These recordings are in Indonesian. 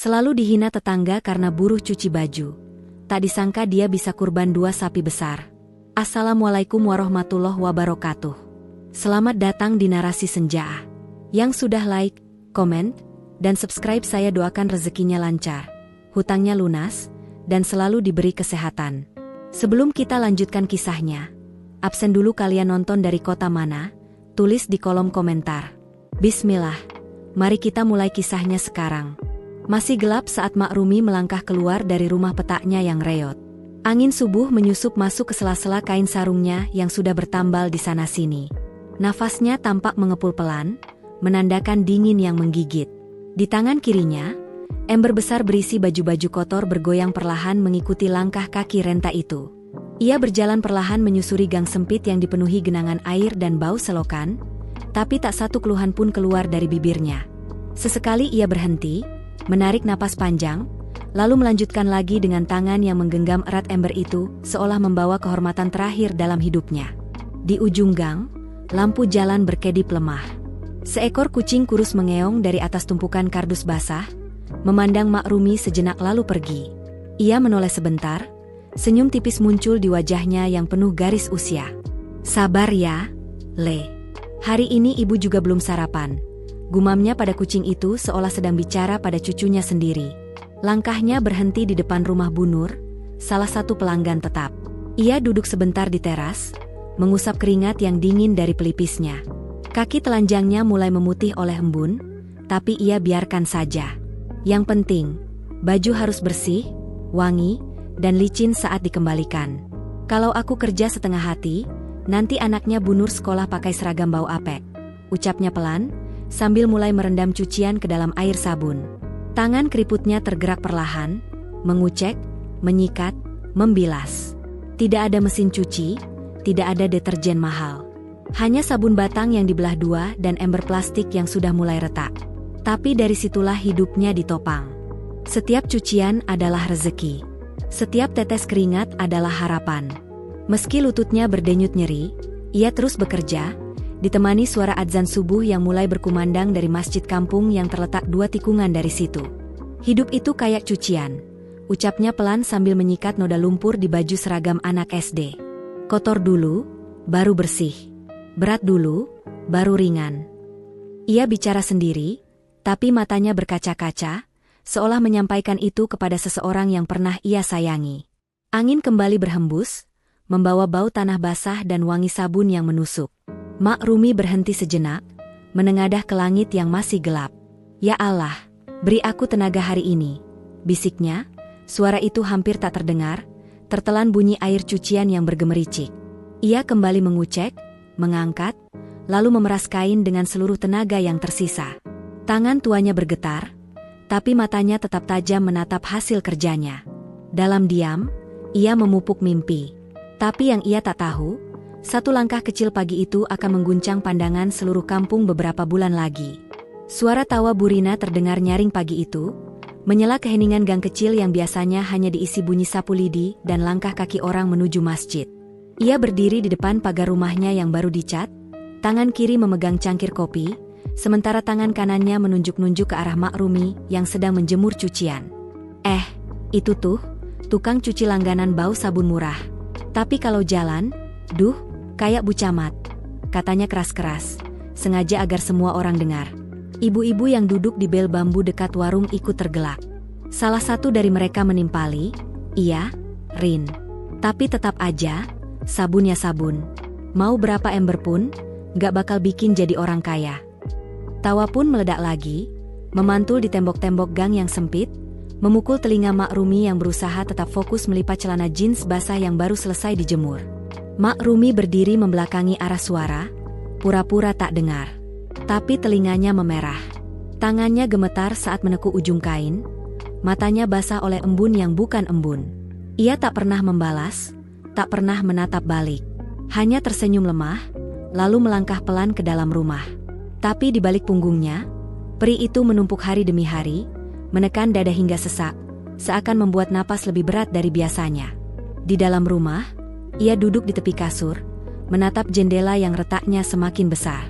Selalu dihina tetangga karena buruh cuci baju. Tak disangka dia bisa kurban 2 sapi besar. Assalamualaikum warahmatullahi wabarakatuh. Selamat datang di Narasi Senja. Yang sudah like, komen, dan subscribe saya doakan rezekinya lancar, hutangnya lunas, dan selalu diberi kesehatan. Sebelum kita lanjutkan kisahnya, absen dulu kalian nonton dari kota mana? Tulis di kolom komentar. Bismillah, mari kita mulai kisahnya sekarang. Masih gelap saat Mak Rumi melangkah keluar dari rumah petaknya yang reot. Angin subuh menyusup masuk ke sela-sela kain sarungnya yang sudah bertambal di sana-sini. Nafasnya tampak mengepul pelan, menandakan dingin yang menggigit. Di tangan kirinya, ember besar berisi baju-baju kotor bergoyang perlahan mengikuti langkah kaki renta itu. Ia berjalan perlahan menyusuri gang sempit yang dipenuhi genangan air dan bau selokan, tapi tak satu keluhan pun keluar dari bibirnya. Sesekali ia berhenti, menarik napas panjang, lalu melanjutkan lagi dengan tangan yang menggenggam erat ember itu, seolah membawa kehormatan terakhir dalam hidupnya. Di ujung gang, lampu jalan berkedip lemah. Seekor kucing kurus mengeong dari atas tumpukan kardus basah, memandang Mak Rumi sejenak lalu pergi. Ia menoleh sebentar, senyum tipis muncul di wajahnya yang penuh garis usia. Sabar ya, Le. Hari ini ibu juga belum sarapan. Gumamnya pada kucing itu seolah sedang bicara pada cucunya sendiri. Langkahnya berhenti di depan rumah Bu Nur, salah satu pelanggan tetap. Ia duduk sebentar di teras, mengusap keringat yang dingin dari pelipisnya. Kaki telanjangnya mulai memutih oleh embun, tapi ia biarkan saja. Yang penting, baju harus bersih, wangi, dan licin saat dikembalikan. Kalau aku kerja setengah hati, nanti anaknya Bu Nur sekolah pakai seragam bau apek. Ucapnya pelan, sambil mulai merendam cucian ke dalam air sabun. Tangan keriputnya tergerak perlahan, mengucek, menyikat, membilas. Tidak ada mesin cuci, tidak ada deterjen mahal. Hanya sabun batang yang dibelah dua dan ember plastik yang sudah mulai retak. Tapi dari situlah hidupnya ditopang. Setiap cucian adalah rezeki. Setiap tetes keringat adalah harapan. Meski lututnya berdenyut nyeri, ia terus bekerja, ditemani suara adzan subuh yang mulai berkumandang dari masjid kampung yang terletak 2 tikungan dari situ. Hidup itu kayak cucian, ucapnya pelan sambil menyikat noda lumpur di baju seragam anak SD. Kotor dulu, baru bersih. Berat dulu, baru ringan. Ia bicara sendiri, tapi matanya berkaca-kaca, seolah menyampaikan itu kepada seseorang yang pernah ia sayangi. Angin kembali berhembus, membawa bau tanah basah dan wangi sabun yang menusuk. Mak Rumi berhenti sejenak, menengadah ke langit yang masih gelap. Ya Allah, beri aku tenaga hari ini, bisiknya. Suara itu hampir tak terdengar, tertelan bunyi air cucian yang bergemericik. Ia kembali mengucek, mengangkat, lalu memeras kain dengan seluruh tenaga yang tersisa. Tangan tuanya bergetar, tapi matanya tetap tajam menatap hasil kerjanya. Dalam diam, ia memupuk mimpi. Tapi yang ia tak tahu, satu langkah kecil pagi itu akan mengguncang pandangan seluruh kampung beberapa bulan lagi. Suara tawa Bu Rina terdengar nyaring pagi itu, menyela keheningan gang kecil yang biasanya hanya diisi bunyi sapu lidi dan langkah kaki orang menuju masjid. Ia berdiri di depan pagar rumahnya yang baru dicat, tangan kiri memegang cangkir kopi, sementara tangan kanannya menunjuk-nunjuk ke arah Mak Rumi yang sedang menjemur cucian. Itu tuh, tukang cuci langganan bau sabun murah. Tapi kalau jalan, duh, kayak Bu Camat, katanya keras-keras, sengaja agar semua orang dengar. Ibu-ibu yang duduk di bel bambu dekat warung ikut tergelak. Salah satu dari mereka menimpali, iya, Rin. Tapi tetap aja, sabunnya sabun. Mau berapa ember pun, gak bakal bikin jadi orang kaya. Tawa pun meledak lagi, memantul di tembok-tembok gang yang sempit, memukul telinga Mak Rumi yang berusaha tetap fokus melipat celana jeans basah yang baru selesai dijemur. Mak Rumi berdiri membelakangi arah suara, pura-pura tak dengar. Tapi telinganya memerah. Tangannya gemetar saat menekuk ujung kain, matanya basah oleh embun yang bukan embun. Ia tak pernah membalas, tak pernah menatap balik. Hanya tersenyum lemah, lalu melangkah pelan ke dalam rumah. Tapi di balik punggungnya, peri itu menumpuk hari demi hari, menekan dada hingga sesak, seakan membuat napas lebih berat dari biasanya. Di dalam rumah, ia duduk di tepi kasur, menatap jendela yang retaknya semakin besar.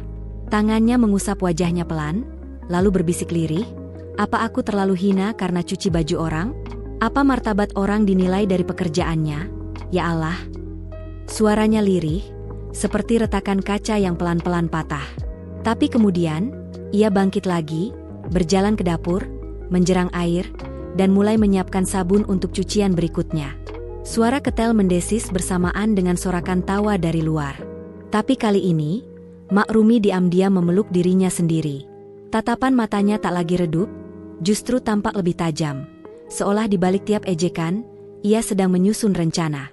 Tangannya mengusap wajahnya pelan, lalu berbisik lirih, Apa aku terlalu hina karena cuci baju orang? Apa martabat orang dinilai dari pekerjaannya? Ya Allah. Suaranya lirih, seperti retakan kaca yang pelan-pelan patah. Tapi kemudian, ia bangkit lagi, berjalan ke dapur, menjerang air, dan mulai menyiapkan sabun untuk cucian berikutnya. Suara ketel mendesis bersamaan dengan sorakan tawa dari luar. Tapi kali ini, Mak Rumi diam-diam memeluk dirinya sendiri. Tatapan matanya tak lagi redup, justru tampak lebih tajam. Seolah di balik tiap ejekan, ia sedang menyusun rencana.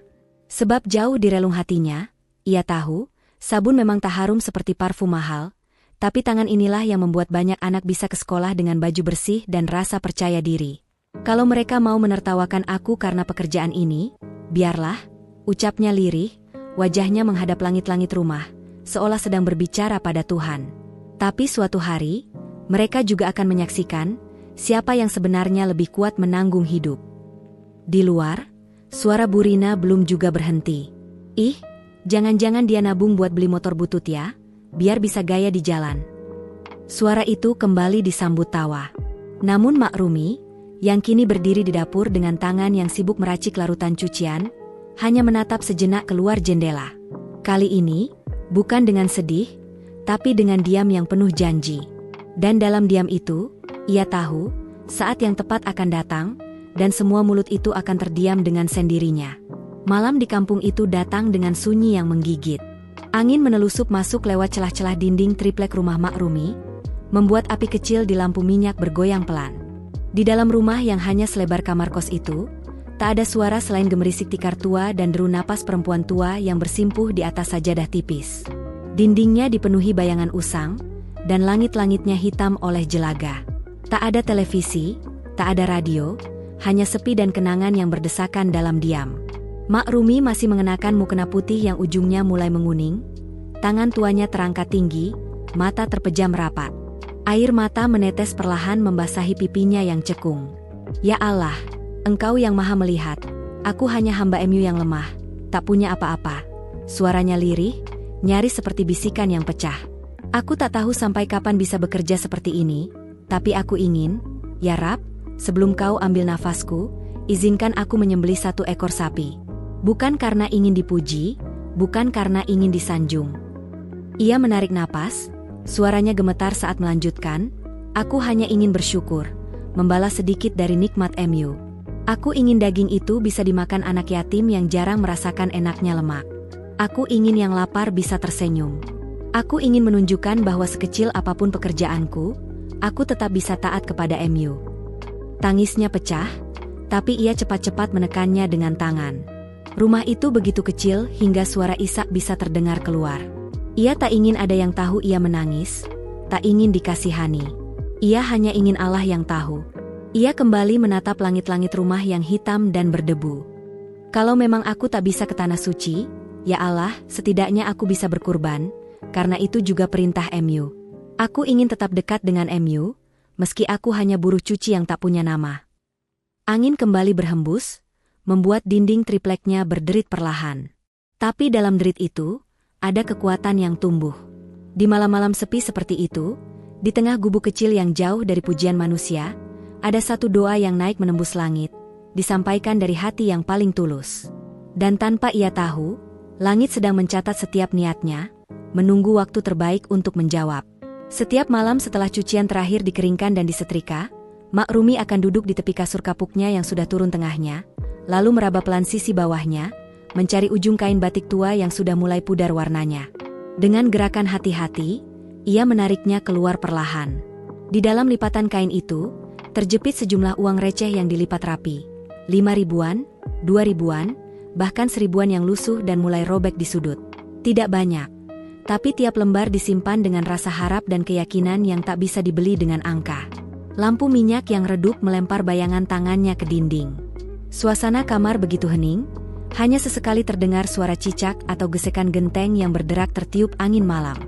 Sebab jauh di relung hatinya, ia tahu, sabun memang tak harum seperti parfum mahal, tapi tangan inilah yang membuat banyak anak bisa ke sekolah dengan baju bersih dan rasa percaya diri. Kalau mereka mau menertawakan aku karena pekerjaan ini, biarlah, ucapnya lirih, wajahnya menghadap langit-langit rumah, seolah sedang berbicara pada Tuhan. Tapi suatu hari, mereka juga akan menyaksikan siapa yang sebenarnya lebih kuat menanggung hidup. Di luar, suara Bu Rina belum juga berhenti. Ih, jangan-jangan dia nabung buat beli motor butut ya, biar bisa gaya di jalan. Suara itu kembali disambut tawa. Namun Mak Rumi, yang kini berdiri di dapur dengan tangan yang sibuk meracik larutan cucian, hanya menatap sejenak keluar jendela. Kali ini, bukan dengan sedih, tapi dengan diam yang penuh janji. Dan dalam diam itu, ia tahu, saat yang tepat akan datang, dan semua mulut itu akan terdiam dengan sendirinya. Malam di kampung itu datang dengan sunyi yang menggigit. Angin menelusup masuk lewat celah-celah dinding triplek rumah Mak Rumi, membuat api kecil di lampu minyak bergoyang pelan. Di dalam rumah yang hanya selebar kamar kos itu, tak ada suara selain gemerisik tikar tua dan deru napas perempuan tua yang bersimpuh di atas sajadah tipis. Dindingnya dipenuhi bayangan usang, dan langit-langitnya hitam oleh jelaga. Tak ada televisi, tak ada radio, hanya sepi dan kenangan yang berdesakan dalam diam. Mak Rumi masih mengenakan mukena putih yang ujungnya mulai menguning, tangan tuanya terangkat tinggi, mata terpejam rapat. Air mata menetes perlahan membasahi pipinya yang cekung. Ya Allah, Engkau yang maha melihat, aku hanya hamba MU yang lemah, tak punya apa-apa. Suaranya lirih, nyaris seperti bisikan yang pecah. Aku tak tahu sampai kapan bisa bekerja seperti ini, tapi aku ingin, ya Rab, sebelum kau ambil nafasku, izinkan aku menyembelih 1 ekor sapi. Bukan karena ingin dipuji, bukan karena ingin disanjung. Ia menarik napas, suaranya gemetar saat melanjutkan, aku hanya ingin bersyukur, membalas sedikit dari nikmat MU. Aku ingin daging itu bisa dimakan anak yatim yang jarang merasakan enaknya lemak. Aku ingin yang lapar bisa tersenyum. Aku ingin menunjukkan bahwa sekecil apapun pekerjaanku, aku tetap bisa taat kepada MU. Tangisnya pecah, tapi ia cepat-cepat menekannya dengan tangan. Rumah itu begitu kecil hingga suara isak bisa terdengar keluar. Ia tak ingin ada yang tahu ia menangis, tak ingin dikasihani. Ia hanya ingin Allah yang tahu. Ia kembali menatap langit-langit rumah yang hitam dan berdebu. Kalau memang aku tak bisa ke tanah suci, ya Allah, setidaknya aku bisa berkurban, karena itu juga perintah MU. Aku ingin tetap dekat dengan MU, meski aku hanya buruh cuci yang tak punya nama. Angin kembali berhembus, membuat dinding tripleknya berderit perlahan. Tapi dalam derit itu, ada kekuatan yang tumbuh. Di malam-malam sepi seperti itu, di tengah gubuk kecil yang jauh dari pujian manusia, ada satu doa yang naik menembus langit, disampaikan dari hati yang paling tulus. Dan tanpa ia tahu, langit sedang mencatat setiap niatnya, menunggu waktu terbaik untuk menjawab. Setiap malam setelah cucian terakhir dikeringkan dan disetrika, Mak Rumi akan duduk di tepi kasur kapuknya yang sudah turun tengahnya, lalu meraba pelan sisi bawahnya, mencari ujung kain batik tua yang sudah mulai pudar warnanya. Dengan gerakan hati-hati, ia menariknya keluar perlahan. Di dalam lipatan kain itu, terjepit sejumlah uang receh yang dilipat rapi. 5 ribuan, 2 ribuan, bahkan 1000-an yang lusuh dan mulai robek di sudut. Tidak banyak, tapi tiap lembar disimpan dengan rasa harap dan keyakinan yang tak bisa dibeli dengan angka. Lampu minyak yang redup melempar bayangan tangannya ke dinding. Suasana kamar begitu hening, hanya sesekali terdengar suara cicak atau gesekan genteng yang berderak tertiup angin malam.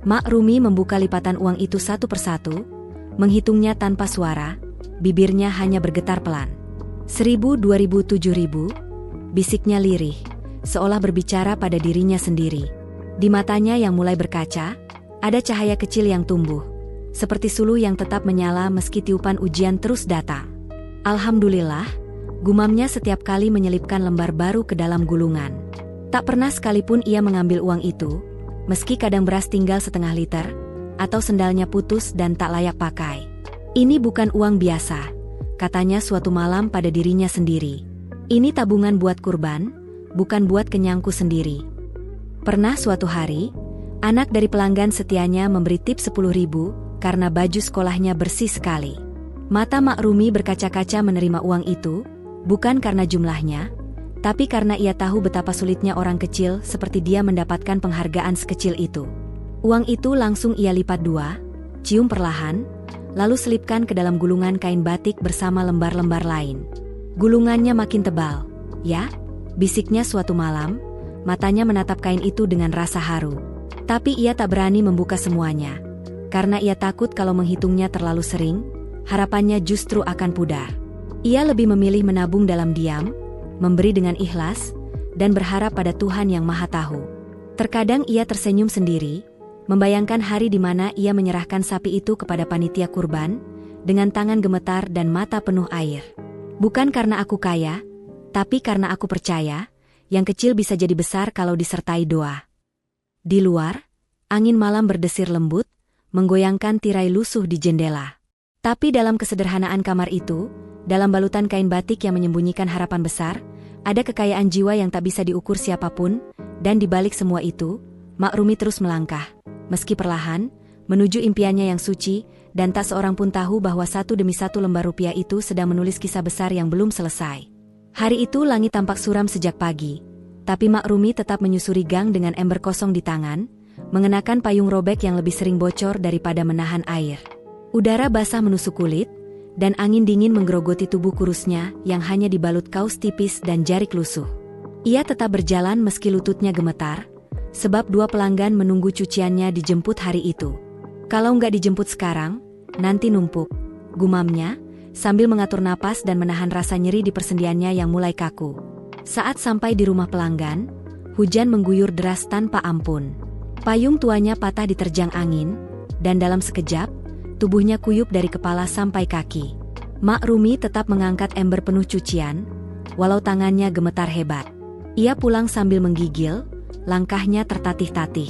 Mak Rumi membuka lipatan uang itu satu persatu, menghitungnya tanpa suara, bibirnya hanya bergetar pelan. 1000, 2000, 7000, bisiknya lirih, seolah berbicara pada dirinya sendiri. Di matanya yang mulai berkaca, ada cahaya kecil yang tumbuh. seperti suluh yang tetap menyala meski tiupan ujian terus datang. Alhamdulillah, gumamnya setiap kali menyelipkan lembar baru ke dalam gulungan. Tak pernah sekalipun ia mengambil uang itu, meski kadang beras tinggal setengah liter, atau sendalnya putus dan tak layak pakai. Ini bukan uang biasa, katanya suatu malam pada dirinya sendiri. Ini tabungan buat kurban, bukan buat kenyangku sendiri. Pernah suatu hari, anak dari pelanggan setianya memberi tip 10.000 karena baju sekolahnya bersih sekali. Mata Mak Rumi berkaca-kaca menerima uang itu, bukan karena jumlahnya, tapi karena ia tahu betapa sulitnya orang kecil seperti dia mendapatkan penghargaan sekecil itu. Uang itu langsung ia lipat dua, cium perlahan, lalu selipkan ke dalam gulungan kain batik bersama lembar-lembar lain. Gulungannya makin tebal. Ya, bisiknya suatu malam, matanya menatap kain itu dengan rasa haru. Tapi ia tak berani membuka semuanya. Karena ia takut kalau menghitungnya terlalu sering, harapannya justru akan pudar. Ia lebih memilih menabung dalam diam, memberi dengan ikhlas, dan berharap pada Tuhan yang Maha Tahu. Terkadang ia tersenyum sendiri, membayangkan hari di mana ia menyerahkan sapi itu kepada panitia kurban, dengan tangan gemetar dan mata penuh air. Bukan karena aku kaya, tapi karena aku percaya, yang kecil bisa jadi besar kalau disertai doa. Di luar, angin malam berdesir lembut, menggoyangkan tirai lusuh di jendela. Tapi dalam kesederhanaan kamar itu, dalam balutan kain batik yang menyembunyikan harapan besar, ada kekayaan jiwa yang tak bisa diukur siapapun, dan di balik semua itu, Mak Rumi terus melangkah, meski perlahan, menuju impiannya yang suci, dan tak seorang pun tahu bahwa satu demi satu lembar rupiah itu sedang menulis kisah besar yang belum selesai. Hari itu langit tampak suram sejak pagi, tapi Mak Rumi tetap menyusuri gang dengan ember kosong di tangan, mengenakan payung robek yang lebih sering bocor daripada menahan air. Udara basah menusuk kulit, dan angin dingin menggerogoti tubuh kurusnya yang hanya dibalut kaos tipis dan jarik lusuh. Ia tetap berjalan meski lututnya gemetar, sebab dua pelanggan menunggu cuciannya dijemput hari itu. Kalau nggak dijemput sekarang, nanti numpuk, gumamnya, sambil mengatur napas dan menahan rasa nyeri di persendiannya yang mulai kaku. Saat sampai di rumah pelanggan, hujan mengguyur deras tanpa ampun. Payung tuanya patah diterjang angin, dan dalam sekejap, tubuhnya kuyup dari kepala sampai kaki. Mak Rumi tetap mengangkat ember penuh cucian, walau tangannya gemetar hebat. Ia pulang sambil menggigil, langkahnya tertatih-tatih.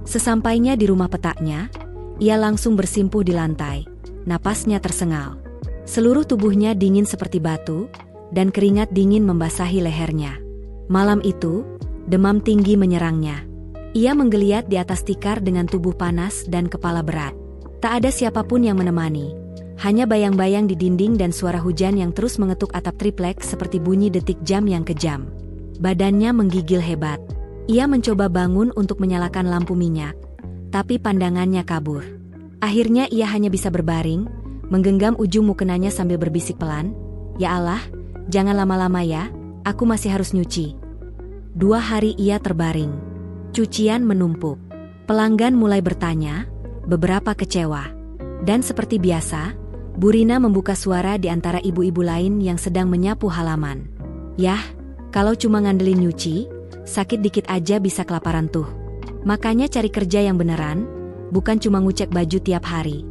Sesampainya di rumah petaknya, ia langsung bersimpuh di lantai, napasnya tersengal. Seluruh tubuhnya dingin seperti batu, dan keringat dingin membasahi lehernya. Malam itu, demam tinggi menyerangnya. Ia menggeliat di atas tikar dengan tubuh panas dan kepala berat. Tak ada siapapun yang menemani, hanya bayang-bayang di dinding dan suara hujan yang terus mengetuk atap triplek seperti bunyi detik jam yang kejam. Badannya menggigil hebat. Ia mencoba bangun untuk menyalakan lampu minyak, tapi pandangannya kabur. Akhirnya ia hanya bisa berbaring, menggenggam ujung mukenanya sambil berbisik pelan, "Ya Allah, jangan lama-lama ya, aku masih harus nyuci." 2 hari ia terbaring. Cucian menumpuk. Pelanggan mulai bertanya, beberapa kecewa. Dan seperti biasa, Bu Rina membuka suara di antara ibu-ibu lain yang sedang menyapu halaman. "Yah, kalau cuma ngandelin nyuci, sakit dikit aja bisa kelaparan tuh. Makanya cari kerja yang beneran, bukan cuma ngucek baju tiap hari."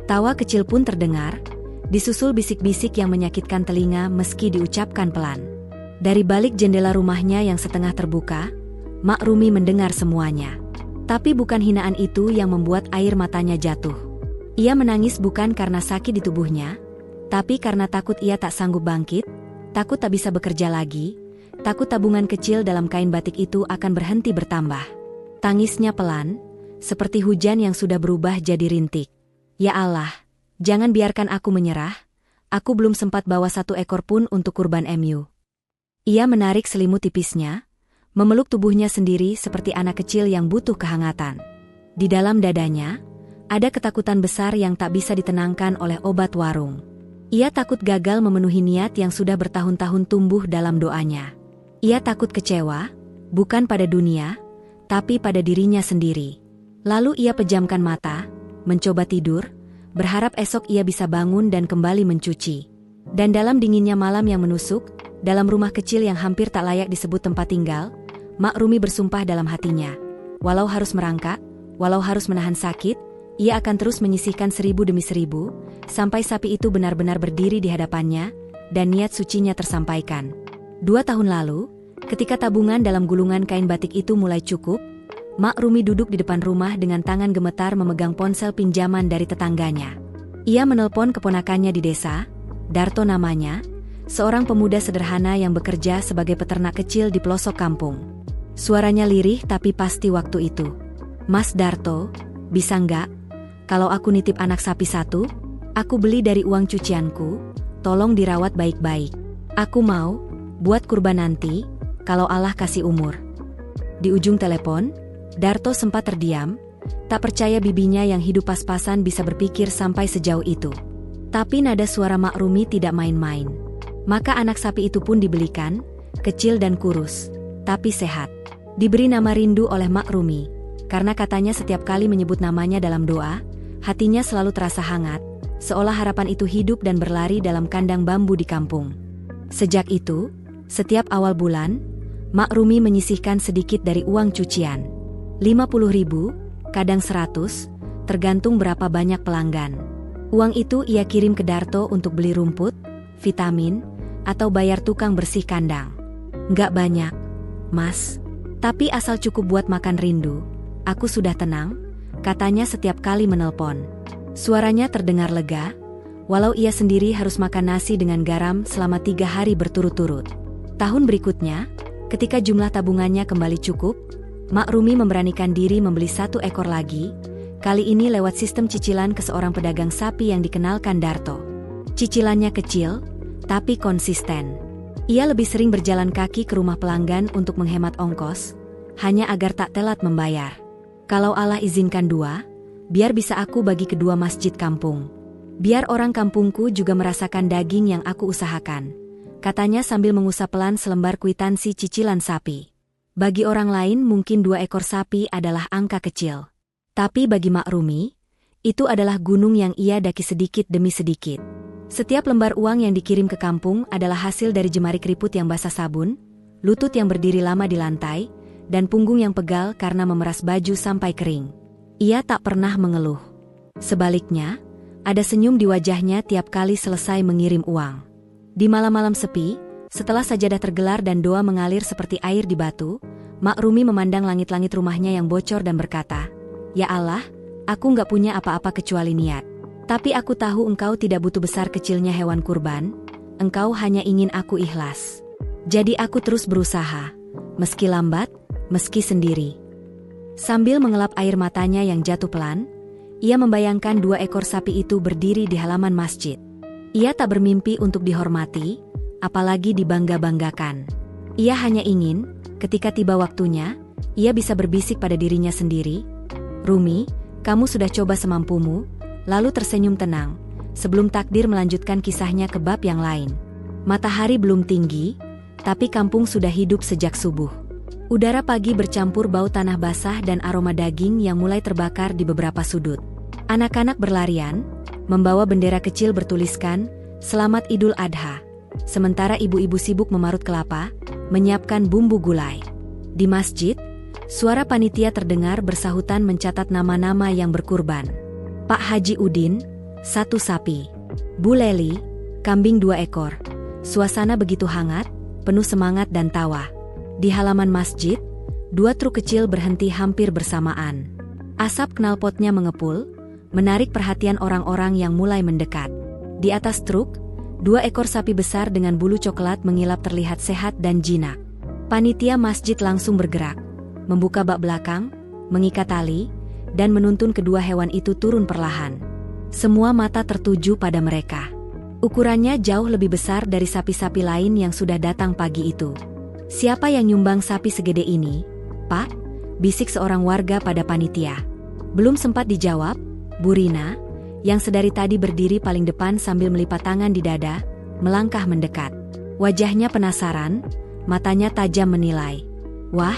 Tawa kecil pun terdengar, disusul bisik-bisik yang menyakitkan telinga meski diucapkan pelan. Dari balik jendela rumahnya yang setengah terbuka, Mak Rumi mendengar semuanya. Tapi bukan hinaan itu yang membuat air matanya jatuh. Ia menangis bukan karena sakit di tubuhnya, tapi karena takut ia tak sanggup bangkit, takut tak bisa bekerja lagi, takut tabungan kecil dalam kain batik itu akan berhenti bertambah. Tangisnya pelan, seperti hujan yang sudah berubah jadi rintik. "Ya Allah, jangan biarkan aku menyerah, aku belum sempat bawa 1 ekor pun untuk kurban MU." Ia menarik selimut tipisnya, memeluk tubuhnya sendiri seperti anak kecil yang butuh kehangatan. Di dalam dadanya, ada ketakutan besar yang tak bisa ditenangkan oleh obat warung. Ia takut gagal memenuhi niat yang sudah bertahun-tahun tumbuh dalam doanya. Ia takut kecewa, bukan pada dunia, tapi pada dirinya sendiri. Lalu ia pejamkan mata, mencoba tidur, berharap esok ia bisa bangun dan kembali mencuci. Dan dalam dinginnya malam yang menusuk, dalam rumah kecil yang hampir tak layak disebut tempat tinggal, Mak Rumi bersumpah dalam hatinya, walau harus merangkak, walau harus menahan sakit, ia akan terus menyisihkan 1000 demi 1000, sampai sapi itu benar-benar berdiri di hadapannya, dan niat sucinya tersampaikan. 2 tahun lalu, ketika tabungan dalam gulungan kain batik itu mulai cukup, Mak Rumi duduk di depan rumah dengan tangan gemetar memegang ponsel pinjaman dari tetangganya. Ia menelpon keponakannya di desa, Darto namanya, seorang pemuda sederhana yang bekerja sebagai peternak kecil di pelosok kampung. Suaranya lirih tapi pasti waktu itu. "Mas Darto, bisa nggak? Kalau aku nitip anak sapi 1, aku beli dari uang cucianku, tolong dirawat baik-baik. Aku mau, buat kurban nanti, kalau Allah kasih umur." Di ujung telepon, Darto sempat terdiam, tak percaya bibinya yang hidup pas-pasan bisa berpikir sampai sejauh itu. Tapi nada suara Mak Rumi tidak main-main. Maka anak sapi itu pun dibelikan, kecil dan kurus, tapi sehat. Diberi nama Rindu oleh Mak Rumi, karena katanya setiap kali menyebut namanya dalam doa, hatinya selalu terasa hangat, seolah harapan itu hidup dan berlari dalam kandang bambu di kampung. Sejak itu, setiap awal bulan, Mak Rumi menyisihkan sedikit dari uang cucian. 50.000, kadang 100, tergantung berapa banyak pelanggan. Uang itu ia kirim ke Darto untuk beli rumput, vitamin, atau bayar tukang bersih kandang. "Nggak banyak, Mas. Tapi asal cukup buat makan Rindu, aku sudah tenang," katanya setiap kali menelpon. Suaranya terdengar lega, walau ia sendiri harus makan nasi dengan garam selama 3 hari berturut-turut. Tahun berikutnya, ketika jumlah tabungannya kembali cukup, Mak Rumi memberanikan diri membeli 1 ekor lagi, kali ini lewat sistem cicilan ke seorang pedagang sapi yang dikenalkan Darto. Cicilannya kecil, tapi konsisten. Ia lebih sering berjalan kaki ke rumah pelanggan untuk menghemat ongkos, hanya agar tak telat membayar. "Kalau Allah izinkan 2, biar bisa aku bagi kedua masjid kampung. Biar orang kampungku juga merasakan daging yang aku usahakan," katanya sambil mengusap pelan selembar kwitansi cicilan sapi. Bagi orang lain mungkin 2 ekor sapi adalah angka kecil. Tapi bagi Mak Rumi, itu adalah gunung yang ia daki sedikit demi sedikit. Setiap lembar uang yang dikirim ke kampung adalah hasil dari jemari keriput yang basah sabun, lutut yang berdiri lama di lantai, dan punggung yang pegal karena memeras baju sampai kering. Ia tak pernah mengeluh. Sebaliknya, ada senyum di wajahnya tiap kali selesai mengirim uang. Di malam-malam sepi, setelah sajadah tergelar dan doa mengalir seperti air di batu, Mak Rumi memandang langit-langit rumahnya yang bocor dan berkata, "Ya Allah, aku nggak punya apa-apa kecuali niat. Tapi aku tahu Engkau tidak butuh besar kecilnya hewan kurban, Engkau hanya ingin aku ikhlas. Jadi aku terus berusaha, meski lambat, meski sendiri." Sambil mengelap air matanya yang jatuh pelan, ia membayangkan 2 ekor sapi itu berdiri di halaman masjid. Ia tak bermimpi untuk dihormati, apalagi dibangga-banggakan. Ia hanya ingin, ketika tiba waktunya, ia bisa berbisik pada dirinya sendiri, "Rumi, kamu sudah coba semampumu," lalu tersenyum tenang, sebelum takdir melanjutkan kisahnya ke bab yang lain. Matahari belum tinggi, tapi kampung sudah hidup sejak subuh. Udara pagi bercampur bau tanah basah dan aroma daging yang mulai terbakar di beberapa sudut. Anak-anak berlarian, membawa bendera kecil bertuliskan, "Selamat Idul Adha." Sementara ibu-ibu sibuk memarut kelapa, menyiapkan bumbu gulai. Di masjid, suara panitia terdengar bersahutan mencatat nama-nama yang berkurban. Pak Haji Udin, 1 sapi. Bu Leli, kambing 2 ekor. Suasana begitu hangat, penuh semangat dan tawa. Di halaman masjid, 2 truk kecil berhenti hampir bersamaan. Asap knalpotnya mengepul, menarik perhatian orang-orang yang mulai mendekat. Di atas truk, 2 ekor sapi besar dengan bulu coklat mengilap terlihat sehat dan jinak. Panitia masjid langsung bergerak, membuka bak belakang, mengikat tali, dan menuntun kedua hewan itu turun perlahan. Semua mata tertuju pada mereka. Ukurannya jauh lebih besar dari sapi-sapi lain yang sudah datang pagi itu. "Siapa yang nyumbang sapi segede ini, Pak?" bisik seorang warga pada panitia. Belum sempat dijawab, Bu Rina, yang sedari tadi berdiri paling depan sambil melipat tangan di dada, melangkah mendekat. Wajahnya penasaran, matanya tajam menilai. "Wah,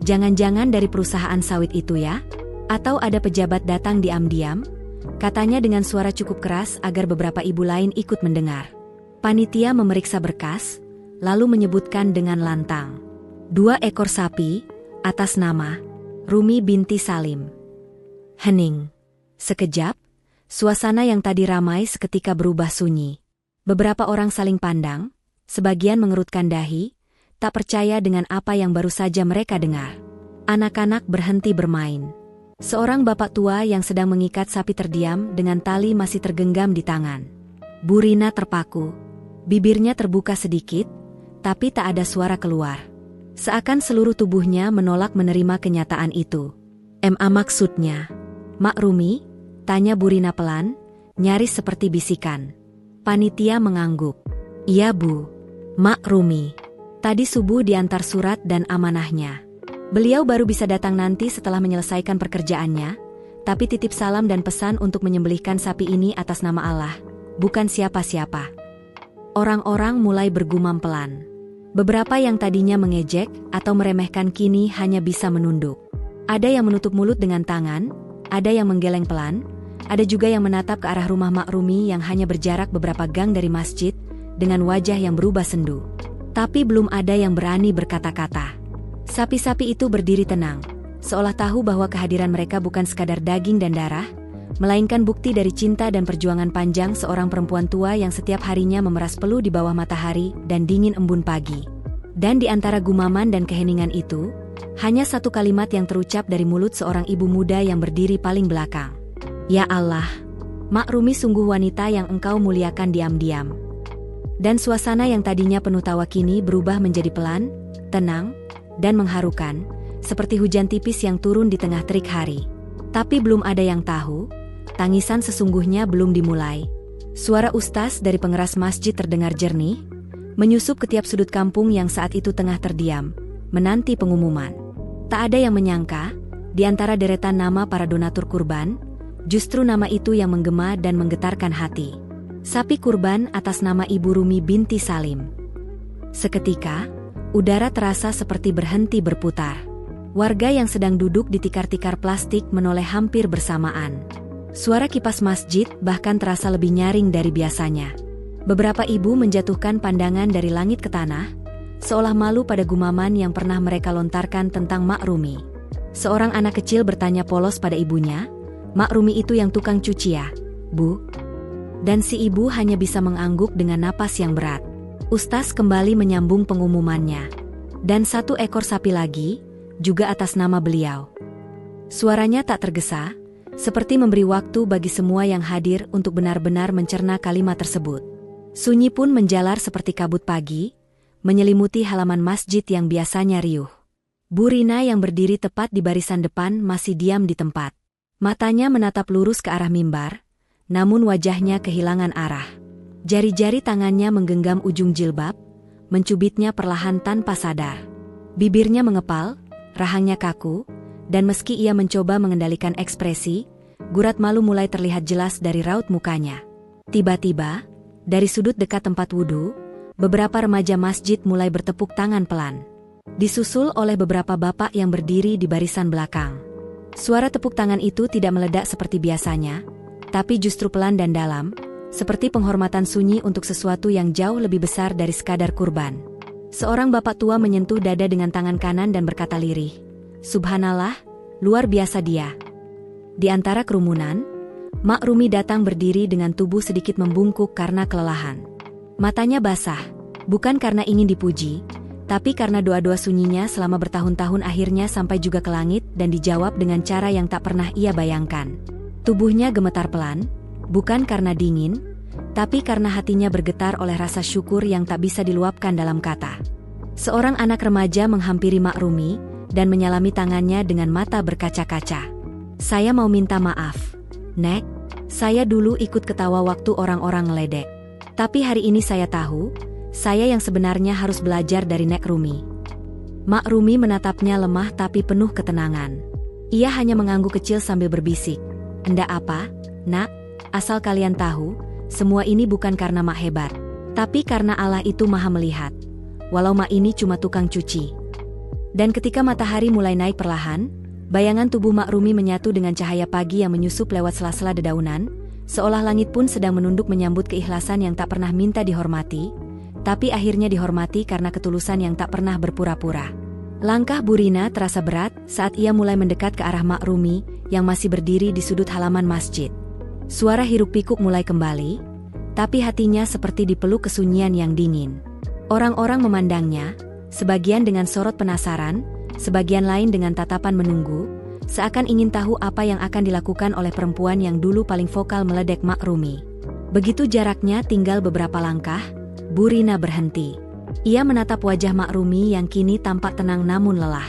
jangan-jangan dari perusahaan sawit itu ya? Atau ada pejabat datang diam-diam?" katanya dengan suara cukup keras agar beberapa ibu lain ikut mendengar. Panitia memeriksa berkas, lalu menyebutkan dengan lantang, 2 ekor sapi, atas nama Rumi binti Salim. Hening. Sekejap, suasana yang tadi ramai seketika berubah sunyi. Beberapa orang saling pandang, sebagian mengerutkan dahi, tak percaya dengan apa yang baru saja mereka dengar. Anak-anak berhenti bermain. Seorang bapak tua yang sedang mengikat sapi terdiam dengan tali masih tergenggam di tangan. Bu Rina terpaku. Bibirnya terbuka sedikit, tapi tak ada suara keluar. Seakan seluruh tubuhnya menolak menerima kenyataan itu. Maksudnya? Mak Rumi? Tanya Bu Rina pelan, nyaris seperti bisikan. Panitia mengangguk. Iya Bu. Mak Rumi. Tadi subuh diantar surat dan amanahnya. Beliau baru bisa datang nanti setelah menyelesaikan pekerjaannya, tapi titip salam dan pesan untuk menyembelihkan sapi ini atas nama Allah, bukan siapa-siapa. Orang-orang mulai bergumam pelan. Beberapa yang tadinya mengejek atau meremehkan kini hanya bisa menunduk. Ada yang menutup mulut dengan tangan, ada yang menggeleng pelan, ada juga yang menatap ke arah rumah Mak Rumi yang hanya berjarak beberapa gang dari masjid, dengan wajah yang berubah sendu. Tapi belum ada yang berani berkata-kata. Sapi-sapi itu berdiri tenang, seolah tahu bahwa kehadiran mereka bukan sekadar daging dan darah, melainkan bukti dari cinta dan perjuangan panjang seorang perempuan tua yang setiap harinya memeras peluh di bawah matahari dan dingin embun pagi. Dan di antara gumaman dan keheningan itu, hanya satu kalimat yang terucap dari mulut seorang ibu muda yang berdiri paling belakang. Ya Allah, Mak Rumi sungguh wanita yang engkau muliakan diam-diam. Dan suasana yang tadinya penuh tawa kini berubah menjadi pelan, tenang, dan mengharukan, seperti hujan tipis yang turun di tengah terik hari. Tapi belum ada yang tahu, tangisan sesungguhnya belum dimulai. Suara ustaz dari pengeras masjid terdengar jernih, menyusup ke tiap sudut kampung yang saat itu tengah terdiam, menanti pengumuman. Tak ada yang menyangka, di antara deretan nama para donatur kurban, justru nama itu yang menggema dan menggetarkan hati. Sapi kurban atas nama Ibu Rumi binti Salim. Seketika, udara terasa seperti berhenti berputar. Warga yang sedang duduk di tikar-tikar plastik menoleh hampir bersamaan. Suara kipas masjid bahkan terasa lebih nyaring dari biasanya. Beberapa ibu menjatuhkan pandangan dari langit ke tanah, seolah malu pada gumaman yang pernah mereka lontarkan tentang Mak Rumi. Seorang anak kecil bertanya polos pada ibunya, "Mak Rumi itu yang tukang cuci ya, Bu?" Dan si ibu hanya bisa mengangguk dengan napas yang berat. Ustaz kembali menyambung pengumumannya. Dan satu ekor sapi lagi, juga atas nama beliau. Suaranya tak tergesa, seperti memberi waktu bagi semua yang hadir untuk benar-benar mencerna kalimat tersebut. Sunyi pun menjalar seperti kabut pagi, menyelimuti halaman masjid yang biasanya riuh. Bu Rina yang berdiri tepat di barisan depan masih diam di tempat. Matanya menatap lurus ke arah mimbar, namun wajahnya kehilangan arah. Jari-jari tangannya menggenggam ujung jilbab, mencubitnya perlahan tanpa sadar. Bibirnya mengepal, rahangnya kaku, dan meski ia mencoba mengendalikan ekspresi, gurat malu mulai terlihat jelas dari raut mukanya. Tiba-tiba, dari sudut dekat tempat wudhu, beberapa remaja masjid mulai bertepuk tangan pelan. Disusul oleh beberapa bapak yang berdiri di barisan belakang. Suara tepuk tangan itu tidak meledak seperti biasanya, tapi justru pelan dan dalam, seperti penghormatan sunyi untuk sesuatu yang jauh lebih besar dari sekadar kurban. Seorang bapak tua menyentuh dada dengan tangan kanan dan berkata lirih, "Subhanallah, luar biasa dia." Di antara kerumunan, Mak Rumi datang berdiri dengan tubuh sedikit membungkuk karena kelelahan. Matanya basah, bukan karena ingin dipuji, tapi karena doa-doa sunyinya selama bertahun-tahun akhirnya sampai juga ke langit dan dijawab dengan cara yang tak pernah ia bayangkan. Tubuhnya gemetar pelan, bukan karena dingin, tapi karena hatinya bergetar oleh rasa syukur yang tak bisa diluapkan dalam kata. Seorang anak remaja menghampiri Mak Rumi dan menyalami tangannya dengan mata berkaca-kaca. "Saya mau minta maaf, Nek. Saya dulu ikut ketawa waktu orang-orang ngeledek. Tapi hari ini saya tahu, saya yang sebenarnya harus belajar dari Nek Rumi." Mak Rumi menatapnya lemah tapi penuh ketenangan. Ia hanya mengangguk kecil sambil berbisik, "Enggak apa, Nak. Asal kalian tahu, semua ini bukan karena Mak hebat, tapi karena Allah itu maha melihat. Walau Mak ini cuma tukang cuci." Dan ketika matahari mulai naik perlahan, bayangan tubuh Mak Rumi menyatu dengan cahaya pagi yang menyusup lewat sela-sela dedaunan, seolah langit pun sedang menunduk menyambut keikhlasan yang tak pernah minta dihormati, tapi akhirnya dihormati karena ketulusan yang tak pernah berpura-pura. Langkah Bu Rina terasa berat saat ia mulai mendekat ke arah Mak Rumi yang masih berdiri di sudut halaman masjid. Suara hiruk-pikuk mulai kembali, tapi hatinya seperti dipeluk kesunyian yang dingin. Orang-orang memandangnya, sebagian dengan sorot penasaran, sebagian lain dengan tatapan menunggu, seakan ingin tahu apa yang akan dilakukan oleh perempuan yang dulu paling vokal meledek Mak Rumi. Begitu jaraknya tinggal beberapa langkah, Bu Rina berhenti. Ia menatap wajah Mak Rumi yang kini tampak tenang namun lelah.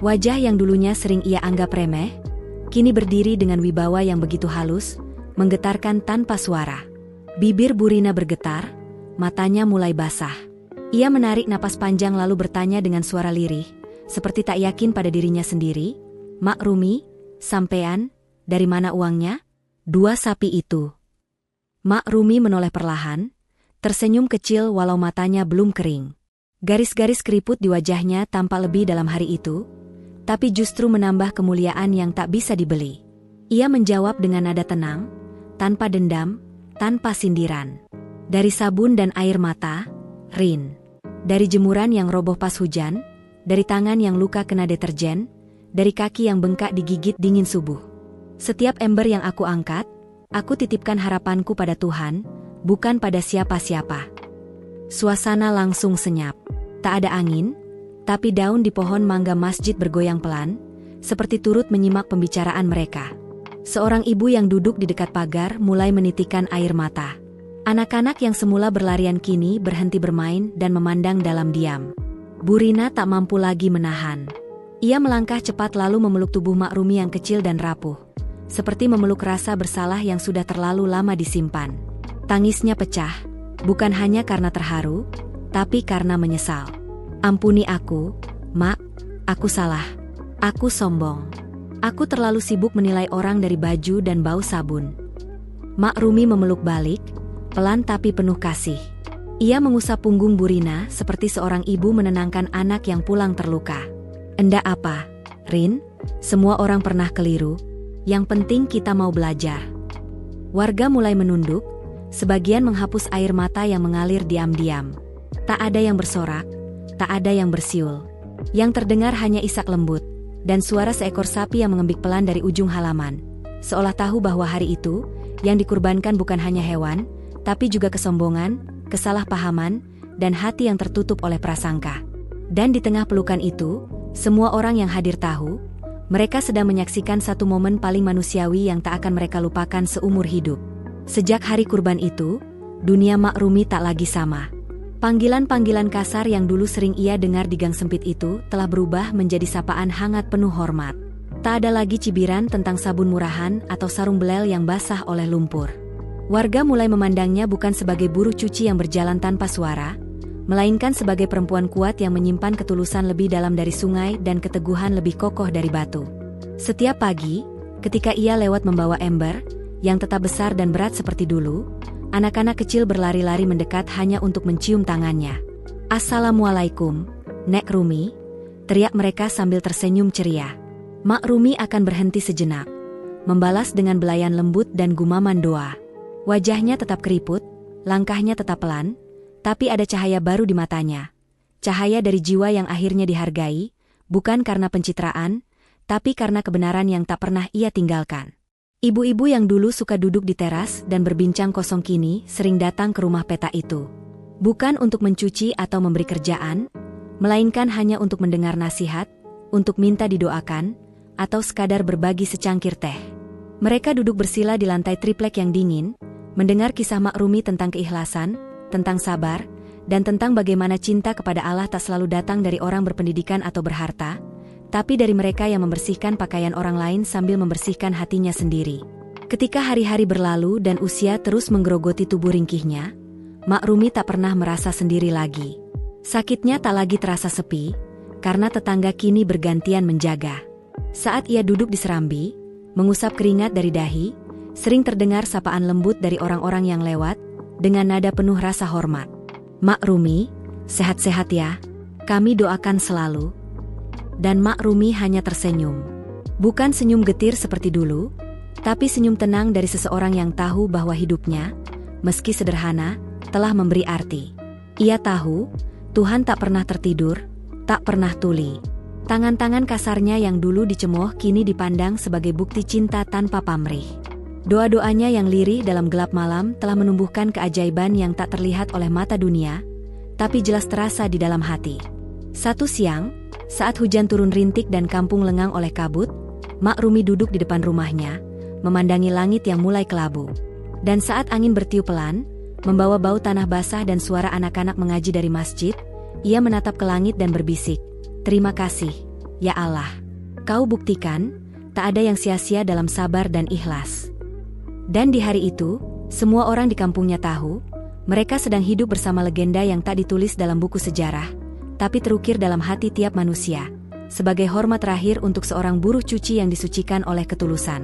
Wajah yang dulunya sering ia anggap remeh, kini berdiri dengan wibawa yang begitu halus, menggetarkan tanpa suara. Bibir Bu Rina bergetar, matanya mulai basah. Ia menarik napas panjang lalu bertanya dengan suara lirih, seperti tak yakin pada dirinya sendiri, "Mak Rumi, sampean, dari mana uangnya?" "2 sapi itu." Mak Rumi menoleh perlahan, tersenyum kecil walau matanya belum kering. Garis-garis keriput di wajahnya tampak lebih dalam hari itu, tapi justru menambah kemuliaan yang tak bisa dibeli. Ia menjawab dengan nada tenang, tanpa dendam, tanpa sindiran. "Dari sabun dan air mata, Rin. Dari jemuran yang roboh pas hujan, dari tangan yang luka kena deterjen, dari kaki yang bengkak digigit dingin subuh. Setiap ember yang aku angkat, aku titipkan harapanku pada Tuhan, bukan pada siapa-siapa." Suasana langsung senyap. Tak ada angin, tapi daun di pohon mangga masjid bergoyang pelan, seperti turut menyimak pembicaraan mereka. Seorang ibu yang duduk di dekat pagar mulai menitikkan air mata. Anak-anak yang semula berlarian kini berhenti bermain dan memandang dalam diam. Bu Rina tak mampu lagi menahan. Ia melangkah cepat lalu memeluk tubuh Mak Rumi yang kecil dan rapuh, seperti memeluk rasa bersalah yang sudah terlalu lama disimpan. Tangisnya pecah, bukan hanya karena terharu, tapi karena menyesal. "Ampuni aku, Mak, aku salah. Aku sombong. Aku terlalu sibuk menilai orang dari baju dan bau sabun." Mak Rumi memeluk balik, pelan tapi penuh kasih. Ia mengusap punggung Bu Rina seperti seorang ibu menenangkan anak yang pulang terluka. "Endak apa, Rin, semua orang pernah keliru. Yang penting kita mau belajar." Warga mulai menunduk, sebagian menghapus air mata yang mengalir diam-diam. Tak ada yang bersorak, tak ada yang bersiul. Yang terdengar hanya isak lembut, dan suara seekor sapi yang mengembik pelan dari ujung halaman, seolah tahu bahwa hari itu, yang dikurbankan bukan hanya hewan, tapi juga kesombongan, kesalahpahaman, dan hati yang tertutup oleh prasangka. Dan di tengah pelukan itu, semua orang yang hadir tahu, mereka sedang menyaksikan satu momen paling manusiawi yang tak akan mereka lupakan seumur hidup. Sejak hari kurban itu, dunia Mak Rumi tak lagi sama. Panggilan-panggilan kasar yang dulu sering ia dengar di gang sempit itu telah berubah menjadi sapaan hangat penuh hormat. Tak ada lagi cibiran tentang sabun murahan atau sarung belel yang basah oleh lumpur. Warga mulai memandangnya bukan sebagai buruh cuci yang berjalan tanpa suara, melainkan sebagai perempuan kuat yang menyimpan ketulusan lebih dalam dari sungai dan keteguhan lebih kokoh dari batu. Setiap pagi, ketika ia lewat membawa ember, yang tetap besar dan berat seperti dulu, anak-anak kecil berlari-lari mendekat hanya untuk mencium tangannya. "Assalamualaikum, Nek Rumi," teriak mereka sambil tersenyum ceria. Mak Rumi akan berhenti sejenak, membalas dengan belayan lembut dan gumaman doa. Wajahnya tetap keriput, langkahnya tetap pelan, tapi ada cahaya baru di matanya. Cahaya dari jiwa yang akhirnya dihargai, bukan karena pencitraan, tapi karena kebenaran yang tak pernah ia tinggalkan. Ibu-ibu yang dulu suka duduk di teras dan berbincang kosong kini sering datang ke rumah peta itu. Bukan untuk mencuci atau memberi kerjaan, melainkan hanya untuk mendengar nasihat, untuk minta didoakan, atau sekadar berbagi secangkir teh. Mereka duduk bersila di lantai triplek yang dingin, mendengar kisah Mak Rumi tentang keikhlasan, tentang sabar, dan tentang bagaimana cinta kepada Allah tak selalu datang dari orang berpendidikan atau berharta, tapi dari mereka yang membersihkan pakaian orang lain sambil membersihkan hatinya sendiri. Ketika hari-hari berlalu dan usia terus menggerogoti tubuh ringkihnya, Mak Rumi tak pernah merasa sendiri lagi. Sakitnya tak lagi terasa sepi, karena tetangga kini bergantian menjaga. Saat ia duduk di serambi, mengusap keringat dari dahi, sering terdengar sapaan lembut dari orang-orang yang lewat, dengan nada penuh rasa hormat. "Mak Rumi, sehat-sehat ya, kami doakan selalu." Dan Mak Rumi hanya tersenyum. Bukan senyum getir seperti dulu, tapi senyum tenang dari seseorang yang tahu bahwa hidupnya, meski sederhana, telah memberi arti. Ia tahu, Tuhan tak pernah tertidur, tak pernah tuli. Tangan-tangan kasarnya yang dulu dicemooh kini dipandang sebagai bukti cinta tanpa pamrih. Doa-doanya yang lirih dalam gelap malam telah menumbuhkan keajaiban yang tak terlihat oleh mata dunia, tapi jelas terasa di dalam hati. Satu siang, saat hujan turun rintik dan kampung lengang oleh kabut, Mak Rumi duduk di depan rumahnya, memandangi langit yang mulai kelabu. Dan saat angin bertiup pelan, membawa bau tanah basah dan suara anak-anak mengaji dari masjid, ia menatap ke langit dan berbisik, "Terima kasih, ya Allah. Kau buktikan, tak ada yang sia-sia dalam sabar dan ikhlas." Dan di hari itu, semua orang di kampungnya tahu, mereka sedang hidup bersama legenda yang tak ditulis dalam buku sejarah, tapi terukir dalam hati tiap manusia, sebagai hormat terakhir untuk seorang buruh cuci yang disucikan oleh ketulusan.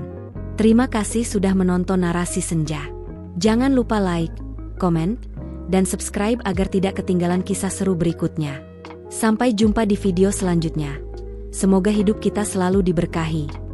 Terima kasih sudah menonton Narasi Senja. Jangan lupa like, komen, dan subscribe agar tidak ketinggalan kisah seru berikutnya. Sampai jumpa di video selanjutnya. Semoga hidup kita selalu diberkahi.